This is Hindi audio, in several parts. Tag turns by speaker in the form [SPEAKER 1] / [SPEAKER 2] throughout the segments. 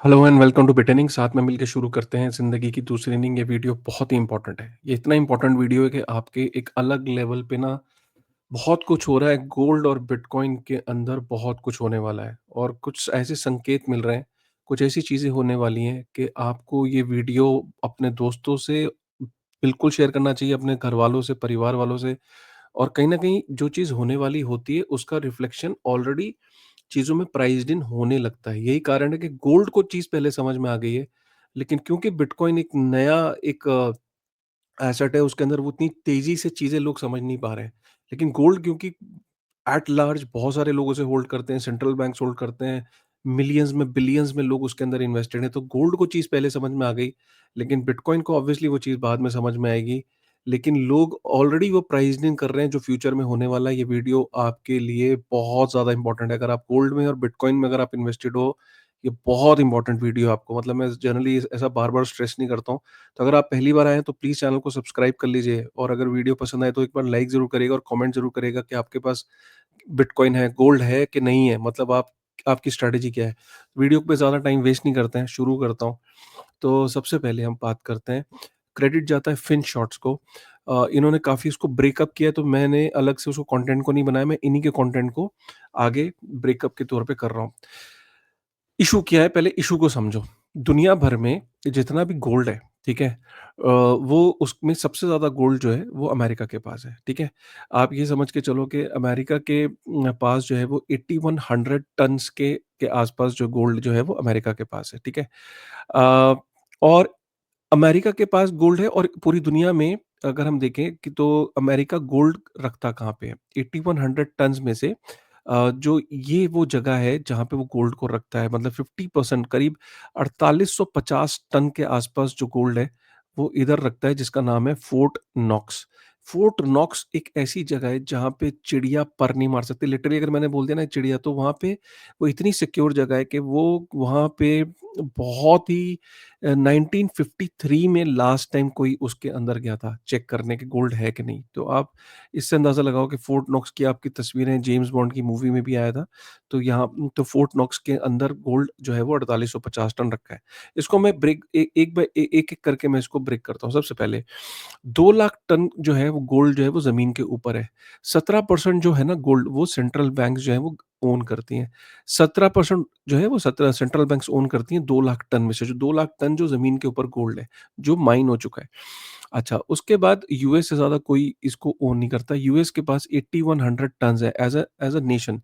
[SPEAKER 1] हेलो एंड वेलकम टू बिटेनिंग। साथ में मिलकर शुरू करते हैं ज़िंदगी की दूसरी इनिंग। ये वीडियो बहुत ही इंपॉर्टेंट है। ये इतना इंपॉर्टेंट वीडियो है कि आपके एक अलग लेवल पे ना बहुत कुछ हो रहा है। गोल्ड और बिटकॉइन के अंदर बहुत कुछ होने वाला है और कुछ ऐसे संकेत मिल रहे हैं, कुछ ऐसी चीज़ें होने वाली हैं कि आपको ये वीडियो अपने दोस्तों से बिल्कुल शेयर करना चाहिए, अपने घर वालों से, परिवार वालों से। और कहीं न कहीं जो चीज़ होने वाली होती है उसका रिफ्लेक्शन ऑलरेडी चीज़ों में प्राइस्ड इन होने लगता है। यही कारण है कि गोल्ड को चीज़ पहले समझ में आ गई है, लेकिन क्योंकि बिटकॉइन एक नया एक एसेट है, उसके अंदर वो उतनी तेज़ी से चीज़ें लोग समझ नहीं पा रहे हैं। लेकिन गोल्ड क्योंकि एट लार्ज बहुत सारे लोग उसे होल्ड करते हैं, सेंट्रल बैंक्स होल्ड करते हैं, मिलियंस में, बिलियंस में लोग उसके अंदर इन्वेस्टेड हैं, तो गोल्ड को चीज़ पहले समझ में आ गई, लेकिन बिटकॉइन को ऑब्वियसली वो चीज़ बाद में समझ में आएगी। लेकिन लोग ऑलरेडी वो प्राइस्ड इन कर रहे हैं जो फ्यूचर में होने वाला है। ये वीडियो आपके लिए बहुत ज़्यादा इंपॉर्टेंट है। अगर आप गोल्ड में और बिटकॉइन में अगर आप इन्वेस्टेड हो, ये बहुत इंपॉर्टेंट वीडियो है आपको। मतलब मैं जनरली ऐसा बार-बार स्ट्रेस नहीं करता हूँ। तो अगर आप पहली बार आए हैं तो प्लीज़ चैनल को सब्सक्राइब कर लीजिए और अगर वीडियो पसंद आए तो एक बार लाइक ज़रूर करिएगा और कमेंट ज़रूर करिएगा कि आपके पास बिटकॉइन है, गोल्ड है कि नहीं है? मतलब आप आपकी स्ट्रैटेजी क्या है? वीडियो पे ज़्यादा टाइम वेस्ट नहीं करते हैं, शुरू करता हूँ। तो सबसे पहले हम बात करते हैं, क्रेडिट जाता है फिनशॉट्स को। इन्होंने काफ़ी उसको ब्रेकअप किया, तो मैंने अलग से उसको कंटेंट को नहीं बनाया, मैं इन्हीं के कंटेंट को आगे ब्रेकअप के तौर पे कर रहा हूँ। इश्यू क्या है, पहले इश्यू को समझो। दुनिया भर में जितना भी गोल्ड है, ठीक है? वो उसमें सबसे ज़्यादा गोल्ड जो है वो अमेरिका के पास है, ठीक है? आप ये समझ के चलो कि अमेरिका के पास जो है वो 8100 टन्स के आसपास जो गोल्ड जो है वो अमेरिका के पास है, ठीक है? अ, और अमेरिका के पास गोल्ड है और पूरी दुनिया में अगर हम देखें कि तो अमेरिका गोल्ड रखता कहाँ पे है? 8100 टन्स में से जो ये वो जगह है जहाँ पे वो गोल्ड को रखता है, मतलब 50% करीब 4850 टन के आसपास जो गोल्ड है, वो इधर रखता है जिसका नाम है फोर्ट नॉक्स। फोर्ट नॉक्स एक ऐसी जगह है जहाँ पे चिड़िया पर नहीं मार सकती। लिटरली अगर मैंने बोल दिया ना चिड़िया, तो वहाँ पे वो इतनी सिक्योर जगह है कि वो वहाँ पे बहुत ही 1953 में लास्ट टाइम कोई उसके अंदर गया था चेक करने कि गोल्ड है कि नहीं। तो आप इससे अंदाज़ा लगाओ कि फोर्ट नॉक्स की आपकी तस्वीरें जेम्स बॉन्ड की मूवी में भी आया था। तो यहाँ तो फोर्ट नॉक्स के अंदर गोल्ड जो है वो 4850 टन रखा है। इसको मैं ब्रेक ए एक बाय ए एक-एक करके मैं इसको ब्रेक करता हूँ। सबसे पहले 2 लाख टन जो है वो गोल्ड जो है वो ज़मीन के ऊपर है। 17% जो है ना गोल्ड, वो सेंट्रल बैंक्स जो है वो ओन करती हैं। 17% जो है वो 17 सेंट्रल बैंक्स ओन करती हैं 2 लाख टन में से, जो 2 लाख टन जो ज़मीन के ऊपर गोल्ड है, जो माइन हो चुका है। अच्छा, उसके बाद यूएस से ज़्यादा कोई इसको ओन नहीं करता। यूएस के पास 8100 टन्स है एज़ अ नेशन।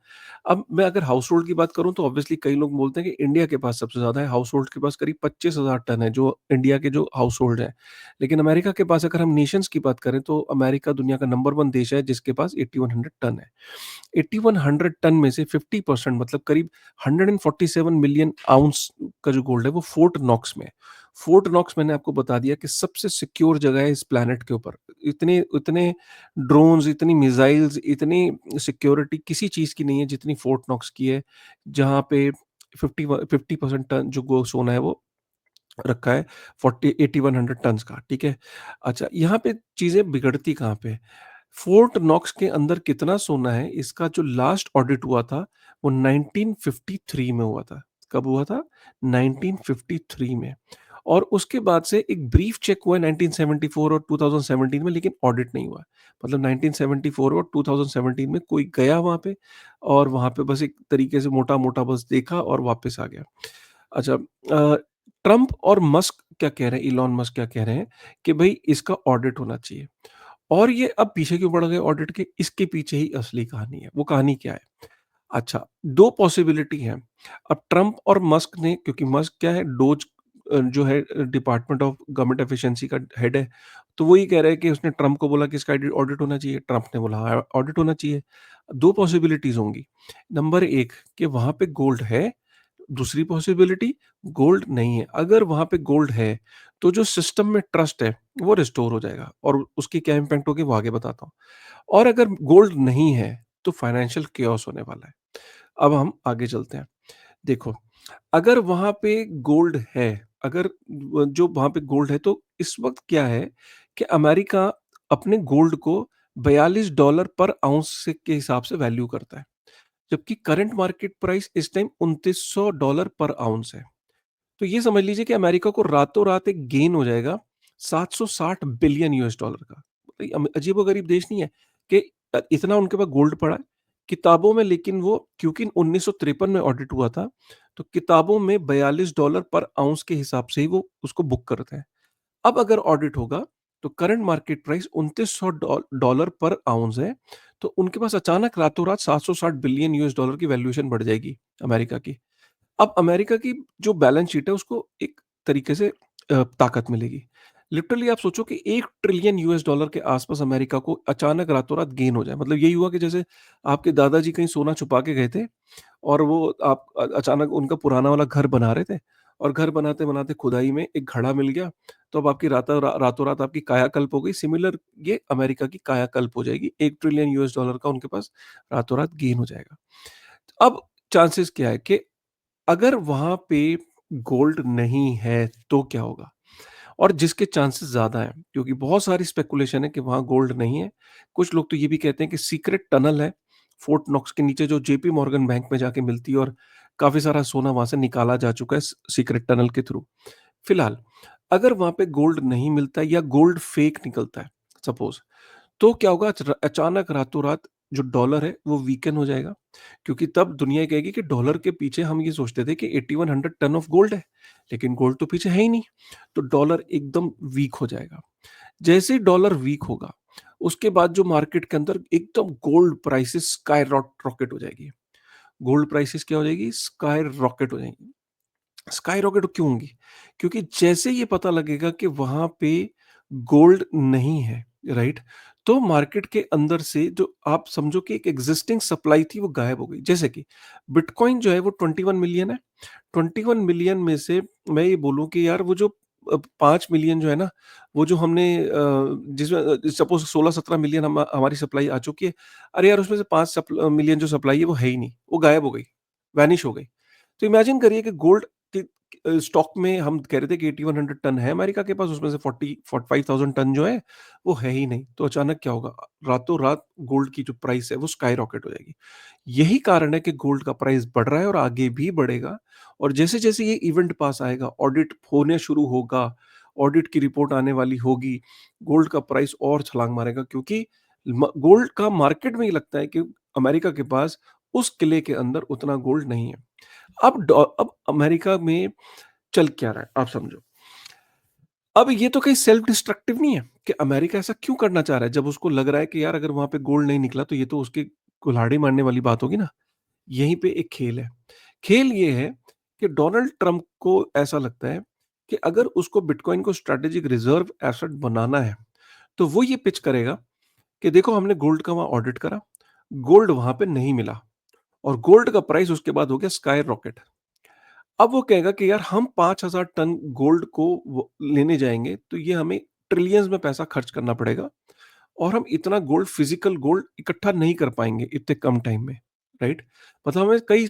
[SPEAKER 1] अब मैं अगर हाउस होल्ड की बात करूँ तो ऑब्वियसली कई लोग बोलते हैं कि इंडिया के पास सबसे ज़्यादा है। हाउस होल्ड के पास करीब 25,000 टन है, जो इंडिया के जो हाउस होल्ड हैं। लेकिन अमेरिका के पास अगर हम नेशंस की बात करें तो अमेरिका दुनिया का नंबर 1 देश है जिसके पास 8100 टन है। 8100 टन में से 50% मतलब करीब 147 मिलियन आउंस का जो गोल्ड है वो फोर्ट नॉक्स में है। फोर्ट नॉक्स मैंने आपको बता दिया कि सबसे सिक्योर जगह है इस प्लैनेट के ऊपर। इतने इतने ड्रोन्स, इतनी मिसाइल्स, इतनी सिक्योरिटी किसी चीज़ की नहीं है जितनी फोर्ट नॉक्स की है, जहाँ पे 50% टन जो सोना है वो रखा है, 40 8100 टन्स का, ठीक है? अच्छा, यहाँ पे चीज़ें बिगड़ती कहाँ पे है? फोर्ट नॉक्स के अंदर कितना सोना है, इसका जो लास्ट ऑडिट हुआ था, वो 1953 में हुआ था। कब हुआ था? 1953 में। और उसके बाद से एक ब्रीफ चेक हुआ है 1974 और 2017 में, लेकिन ऑडिट नहीं हुआ है। मतलब 1974 और 2017 में कोई गया वहाँ पे और वहाँ पे बस एक तरीके से मोटा-मोटा बस देखा और वापस आ गया। अच्छा, ट्रम्प और मस्क क्या कह रहे हैं, इलॉन मस्क क्या कह रहे हैं कि भई इसका ऑडिट होना चाहिए। और ये अब पीछे क्यों पड़ गए ऑडिट के? इसके पीछे ही असली कहानी है। वो कहानी क्या है? अच्छा, 2 पॉसिबिलिटी हैं। अब ट्रम्प और मस्क ने, क्योंकि मस्क क्या है, डोज जो है डिपार्टमेंट ऑफ गवर्नमेंट एफिशिएंसी का हेड है, तो वो ये कह रहा है कि उसने ट्रम्प को बोला कि इसका ऑडिट होना चाहिए। ट्रम्प ने बोला हाँ, ऑडिट होना चाहिए। 2 पॉसिबिलिटीज़ होंगी। नंबर 1 कि वहाँ पे गोल्ड है, दूसरी पॉसिबिलिटी गोल्ड नहीं है। अगर वहाँ पे गोल्ड है, तो जो सिस्टम में ट्रस्ट है, वो रिस्टोर हो जाएगा और उसकी क्या इम्पैक्ट होगी वो आगे बताता हूँ। और अगर गोल्ड नहीं है, तो फाइनेंशियल केओस होने वाला है। अब हम आगे चलते हैं। देखो, अगर वहाँ पे गोल्ड है, अगर व जो वहाँ पे गोल्ड है, तो इस वक़्त क्या है कि अमेरिका अपने गोल्ड को $42 पर आउंस से के हिसाब से वैल्यू करता है। जबकि करंट मार्केट प्राइस इस टाइम $2900 पर आउंस है। तो ये समझ लीजिए कि अमेरिका को रातों-रात एक गेन हो जाएगा 760 बिलियन यूएस डॉलर का। मतलब अजीबो-गरीब देश नहीं है कि इतना उनके पास गोल्ड पड़ा है। किताबों में लेकिन वो क्योंकि 1953 में ऑडिट हुआ था, तो किताबों में $42 पर आउंस के हिसाब से ही वो उसको बुक करते हैं। अब अगर ऑडिट होगा, तो करंट मार्केट प्राइस $2900 डॉलर पर आउंस है, तो उनके पास अचानक रातों-रात 760 बिलियन यूएस डॉलर की वैल्यूएशन बढ़ जाएगी अमेरिका की। अब अमेरिका की जो बैलेंस शीट है उसको एक तरीके से ताकत मिलेगी। लिटरली आप सोचो कि 1 ट्रिलियन यूएस डॉलर के आसपास अमेरिका को अचानक रातों-रात गेन हो जाए। मतलब यही हुआ कि जैसे आपके दादाजी कहीं सोना छुपा के गए थे और वो आप अचानक उनका पुराना वाला घर बना रहे थे और घर बनाते-बनाते खुदाई में एक घड़ा मिल गया, तो अब आपकी रातों-रात आपकी कायाकल्प हो गई। सिमिलर ये अमेरिका की कायाकल्प हो जाएगी। 1 ट्रिलियन यूएस डॉलर का उनके पास रातों-रात गेन हो जाएगा। अब चांसेस क्या है कि अगर वहाँ पे गोल्ड नहीं है, तो क्या होगा? और जिसके चांसेस ज़्यादा हैं, क्योंकि बहुत सारी स्पेकुलेशन है कि वहाँ गोल्ड नहीं है। कुछ लोग तो ये भी कहते हैं कि सीक्रेट टनल है, फोर्ट नॉक्स के नीचे जो जेपी मॉर्गन बैंक में जाके मिलती है और काफ़ी सारा सोना वहाँ से निकाला जा चुका है सीक्रेट टनल के थ्रू। फिलहाल, अगर वहाँ पे गोल्ड नहीं मिलता है या गोल्ड फेक निकलता है, सपोज़ तो क्या होगा अचानक रातों-रात जो डॉलर है वो वीकन हो जाएगा, क्योंकि तब दुनिया ये कहेगी कि डॉलर के पीछे हम ये सोचते थे कि 8100 टन ऑफ गोल्ड है, लेकिन गोल्ड तो पीछे है ही नहीं, तो डॉलर एकदम वीक हो जाएगा। जैसे ही डॉलर वीक होगा, उसके बाद जो मार्केट के अंदर एकदम गोल्ड प्राइसेस रॉकेट हो जाएगी। गोल्ड प्राइसेस क्या हो जाएगी? स्काई रॉकेट हो जाएगी। स्काई रॉकेट क्यों होंगी? क्योंकि जैसे ये पता लगेगा कि वहाँ पे गोल्ड नहीं है, राइट? तो मार्केट के अंदर से जो आप समझो कि एक एक्जिस्टिंग सप्लाई थी वो गायब हो गई। जैसे कि बिटकॉइन जो है वो 21 मिलियन है। 21 मिलियन में से मैं ये बोलूँ कि यार वो जो 5 मिलियन जो है ना, वो जो हमने जिसमें सपोज़ 16-17 मिलियन हमारी सप्लाई आ चुकी है। अरे यार उसमें से 5 मिलियन जो सप्लाई है वो है ही नहीं, वो गायब हो गई, वैनिश हो गई। तो इमेजिन करिए कि गोल्ड के स्टॉक में हम कह रहे थे कि 8100 टन है अमेरिका के पास, उसमें से 45,000 टन जो है, वो है ही नहीं। तो अचानक क्या होगा? रातों-रात गोल्ड की जो प्राइस है, वो स्काई रॉकेट हो जाएगी। यही कारण है कि गोल्ड का प्राइस बढ़ रहा है और आगे भी बढ़ेगा और जैसे-जैसे ये इवेंट पास आएगा, ऑडिट होने शुरू होगा, ऑडिट की रिपोर्ट आने वाली होगी, गोल्ड का प्राइस और छलांग मारेगा क्योंकि गोल्ड का मार्केट में ये लगता है कि अमेरिका के पास उस किले के अंदर उतना गोल्ड नहीं है। अब अमेरिका में चल क्या रहा है, आप समझो। अब ये तो कहीं सेल्फ डिस्ट्रक्टिव नहीं है कि अमेरिका ऐसा क्यों करना चाह रहा है जब उसको लग रहा है कि यार अगर वहाँ पे गोल्ड नहीं निकला तो ये तो उसकी कुल्हाड़ी मारने वाली बात होगी ना। यहीं पे एक खेल है। खेल ये है कि डोनाल्ड ट्रंप को ऐसा लगता है कि अगर उसको बिटकॉइन को स्ट्रैटेजिक रिजर्व एसेट बनाना है, तो वो ये पिच करेगा कि देखो हमने गोल्ड का वहाँ ऑडिट करा, गोल्ड वहाँ पे नहीं मिला और गोल्ड का प्राइस उसके बाद हो गया स्काई रॉकेट। अब वो कहेगा कि यार हम 5,000 टन गोल्ड को लेने जाएंगे तो ये हमें ट्रिलियंस में पैसा खर्च करना पड़ेगा और हम इतना गोल्ड फिजिकल गोल्ड इकट्ठा नहीं कर पाएंगे इतने कम टाइम में, राइट? मतलब हमें कई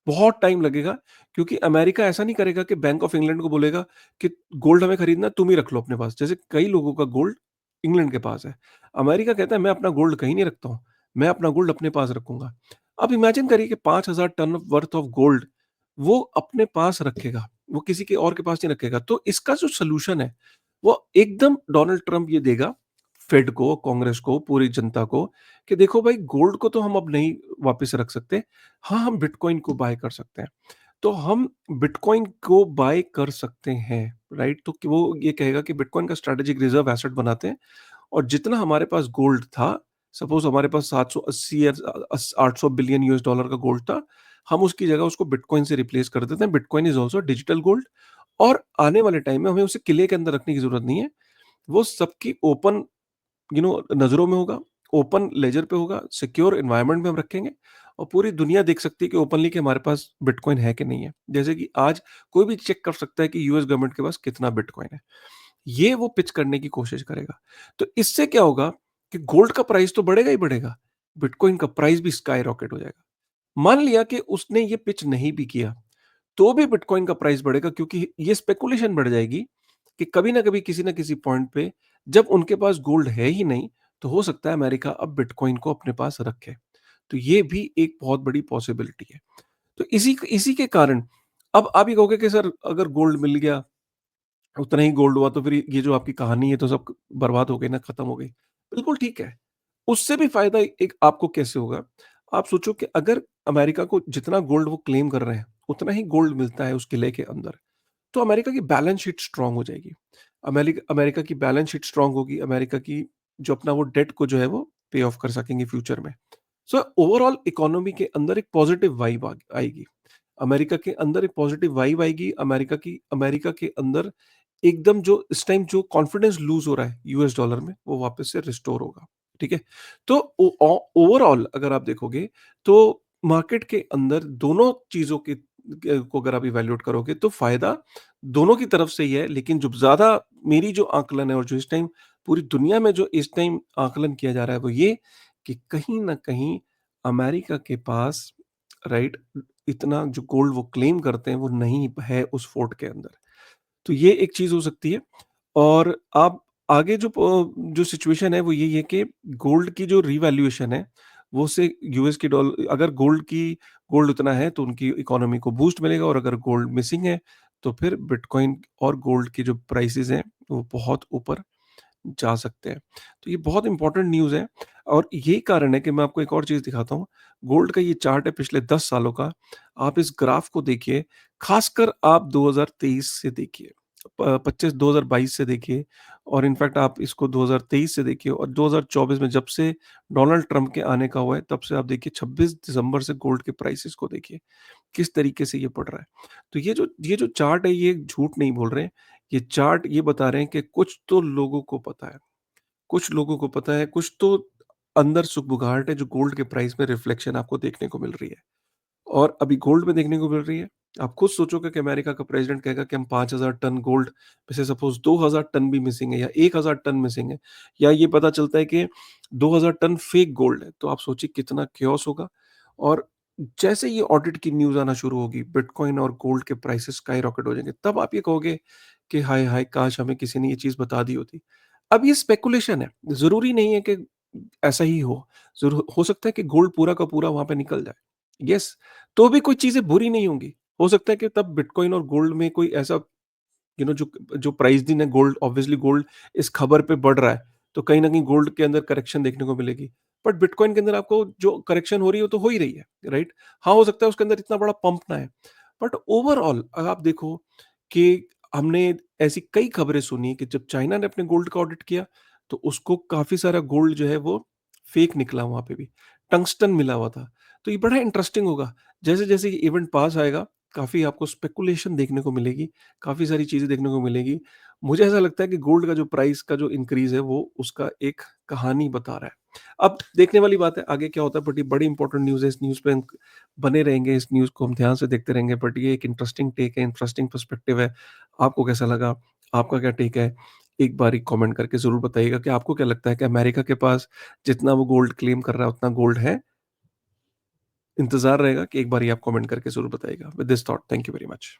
[SPEAKER 1] बहुत टाइम लगेगा क्योंकि अमेरिका ऐसा नहीं करेगा कि बैंक ऑफ इंग्लैंड को बोलेगा कि गोल्ड हमें खरीदना है, तुम ही रख लो अपने पास। जैसे कई लोगों का गोल्ड इंग्लैंड के पास है, अमेरिका कहता है मैं अपना गोल्ड कहीं नहीं रखता हूँ, मैं अपना गोल्ड अपने पास रखूंगा। अब इमेजिन करिए कि 5,000 टन वर्थ ऑफ गोल्ड वो अपने पास रखेगा, वो किसी के और के पास नहीं रखेगा। तो इसका जो सॉल्यूशन है, वो एकदम डोनाल्ड ट्रंप ये देगा फेड को, कांग्रेस को, पूरी जनता को कि देखो भाई गोल्ड को तो हम अब नहीं वापस रख सकते। हाँ, हम बिटकॉइन को बाय कर सकते हैं। तो हम बिटकॉइन को बाय कर सकते हैं, राइट? तो कि वो ये कहेगा कि बिटकॉइन का स्ट्रैटेजिक रिजर्व एसेट बनाते हैं और जितना हमारे पास गोल्ड था, सपोज़ हमारे पास 780 या 800 बिलियन यूएस डॉलर का गोल्ड था, हम उसकी जगह उसको बिटकॉइन से रिप्लेस कर देते हैं। Bitcoin is also digital gold और आने वाले टाइम में हमें उसे किले के अंदर रखने की ज़रूरत नहीं है। वो सबकी ओपन नज़रों में होगा, ओपन लेजर पे होगा, सिक्योर एनवायरनमेंट में हम रखेंगे और पूरी दुनिया देख सकती है कि ओपनली कि हमारे पास बिटकॉइन है कि नहीं है। जैसे कि आज कोई भी चेक कर सकता है कि यूएस गवर्नमेंट के पास कितना बिटकॉइन है। ये वो पिच करने की कोशिश करेगा। तो इससे क्या होगा कि गोल्ड का प्राइस तो बढ़ेगा ही बढ़ेगा, बिटकॉइन का प्राइस भी स्काई रॉकेट हो जाएगा। मान लिया कि उसने ये पिच नहीं भी किया, तो भी बिटकॉइन का प्राइस बढ़ेगा क्योंकि ये स्पेकुलेशन बढ़ जाएगी कि कभी ना कभी किसी ना किसी पॉइंट पे जब उनके पास गोल्ड है ही नहीं, तो हो सकता है अमेरिका अब बिटकॉइन को अपने पास रखे। तो ये भी एक बहुत बड़ी पॉसिबिलिटी है। तो इसी इसी के कारण अब आप ये कहोगे कि सर अगर गोल्ड मिल गया, उतना ही गोल्ड हुआ तो फिर ये जो आपकी कहानी है तो सब बर्बाद हो गई ना, खत्म हो गई। बिल्कुल ठीक है। उससे भी फ़ायदा एक आपको कैसे होगा? आप सोचो कि अगर अमेरिका को जितना गोल्ड वो क्लेम कर रहे हैं, उतना ही गोल्ड मिलता है उस किले के अंदर, तो अमेरिका की बैलेंस शीट स्ट्रांग हो जाएगी। अमेरिका अमेरिका की बैलेंस शीट स्ट्रांग होगी, अमेरिका की जो अपना वो डेट को जो है वो पे ऑफ कर सकेंगे फ्यूचर में। सो ओवरऑल इकोनॉमी के अंदर एक पॉजिटिव वाइब आएगी। अमेरिका के अंदर एक पॉजिटिव वाइब आएगी, अमेरिका के अंदर एकदम जो इस टाइम जो कॉन्फिडेंस लूज़ हो रहा है यूएस डॉलर में, वो वापस से रिस्टोर होगा, ठीक है? तो ओवरऑल अगर आप देखोगे, तो मार्केट के अंदर दोनों चीज़ों के को अगर आप इवैल्यूएट करोगे, तो फ़ायदा दोनों की तरफ से ही है, लेकिन जो ज़्यादा मेरी जो आकलन है और जो इस टाइम पूरी दुनिया में जो इस टाइम आकलन किया जा रहा है, वो ये कि कहीं न कहीं अमेरिका के पास राइट इतना जो गोल्ड वो क्लेम करते हैं, वो नहीं है उस फोर्ट के अंदर। तो ये एक चीज़ हो सकती है और आप आगे जो सिचुएशन है वो यही है कि गोल्ड की जो रिवैल्यूएशन है, वो से यूएस की डॉल अगर गोल्ड उतना है तो उनकी इकोनॉमी को बूस्ट मिलेगा और अगर गोल्ड मिसिंग है, तो फिर बिटकॉइन और गोल्ड की जो प्राइसेज़ हैं, वो बहुत ऊपर जा सकते हैं। तो ये बहुत इम्पोर्टेंट न्यूज़ है और यही कारण है कि मैं आपको एक और चीज़ दिखाता हूँ। गोल्ड का ये चार्ट है पिछले 10 सालों का। आप इस ग्राफ को देखिए, ख़ासकर आप 2023 से देखिए, प 25 2022 से देखिए और इनफैक्ट आप इसको 2023 से देखिए और 2024 में जब से डोनाल्ड ट्रम्प के आने का हुआ है, तब से आप देखिए 26 दिसंबर से गोल्ड के प्राइसेज़ को देखिए, किस तरीके से ये बढ़ रहा है। तो ये जो चार्ट है, ये झूठ नहीं बोल रहे हैं। ये चार्ट ये बता रहे हैं कि कुछ तो लोगों को पता है। कुछ लोगों को पता है, कुछ तो अंदर सुगबुगाहट है जो गोल्ड के प्राइस में रिफ्लेक्शन आपको देखने को मिल रही है। और अभी गोल्ड में देखने को मिल रही है। आप खुद सोचोगे कि अमेरिका का प्रेज़िडेंट कहेगा कि हम 5,000 टन गोल्ड में से सपोज़ 2,000 टन भी मिसिंग है या 1,000 टन मिसिंग है या ये पता चलता है कि 2,000 टन फेक गोल्ड है, तो आप सोचिए कितना chaos होगा। और जैसे ये ऑडिट की न्यूज़ आना शुरू होगी, बिटकॉइन और गोल्ड के प्राइसेज़ स्काई रॉकेट हो जाएँगे। तब आप ये कहोगे कि हाय हाय! काश हमें किसी ने ये चीज़ बता दी होती। अब ये स्पेकुलेशन है, ज़रूरी नहीं है कि ऐसा ही हो। हो सकता है कि गोल्ड पूरा का पूरा वहाँ पे निकल जाए। येस, तो भी कोई चीज़ें बुरी नहीं होंगी। हो सकता है कि तब बिटकॉइन और गोल्ड में कोई ऐसा जो जो प्राइस दिन है, गोल्ड ऑब्वियसली गोल्ड इस खबर पे बढ़ रहा है, तो कहीं न कहीं गोल्ड के अंदर करेक्शन देखने को मिलेगी। बट बिटकॉइन के अंदर आपको जो करेक्शन हो रही है, वो तो हो ही रही है, राइट? हाँ, हो सकता है उसके अंदर इतना बड़ा पंप ना है। बट ओवरऑल अगर आप देखो कि हमने ऐसी कई खबरें सुनी कि जब चाइना ने अपने गोल्ड का ऑडिट किया, तो उसको काफ़ी सारा गोल्ड जो है वो फेक निकला वहाँ पे भी, टंगस्टन मिला हुआ था। तो ये बड़ा इंटरेस्टिंग होगा। जैसे-जैसे ये इवेंट पास आएगा, काफ़ी आपको स्पेकुलेशन देखने को मिलेगी, काफ़ी सारी चीज़ें देखने को मिलेगी। मुझे ऐसा लगता है कि गोल्ड का जो प्राइस का जो इंक्रीज़ है, वो उसका एक कहानी बता रहा है। अब देखने वाली बात है आगे क्या होता है, बट ये बड़ी इंपॉर्टेंट न्यूज़ है, इस न्यूज़ पे हम बने रहेंगे, इस न्यूज़ को हम ध्यान से देखते रहेंगे, बट ये एक इंटरेस्टिंग टेक है, इंटरेस्टिंग पर्सपेक्टिव है। आपको कैसा लगा? आपका क्या टेक है? एक बारी कमेंट करके ज़रूर बताइएगा कि आपको क्या लगता है कि अमेरिका के पास जितना वो गोल्ड क्लेम कर रहा है, उतना गोल्ड है? इंतज़ार रहेगा कि एक बारी आप कमेंट करके ज़रूर बताइएगा। With this thought, thank you very much.